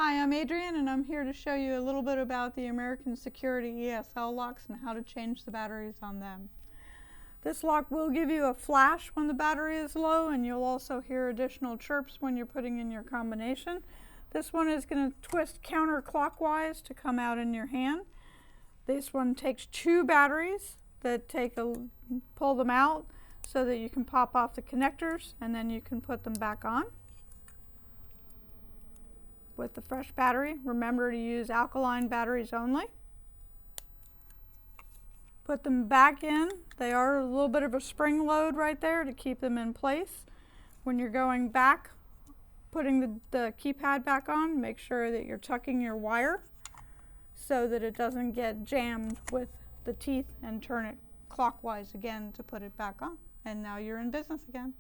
Hi, I'm Adrienne, and I'm here to show you a little bit about the American Security ESL locks and how to change the batteries on them. This lock will give you a flash when the battery is low, and you'll also hear additional chirps when you're putting in your combination. This one is going to twist counterclockwise to come out in your hand. This one takes two batteries that pull them out so that you can pop off the connectors, and then you can put them back on. With the fresh battery, remember to use alkaline batteries only. Put them back in. They are a little bit of a spring load right there to keep them in place. When you're going back, putting the keypad back on, make sure that you're tucking your wire so that it doesn't get jammed with the teeth, and turn it clockwise again to put it back on. And now you're in business again.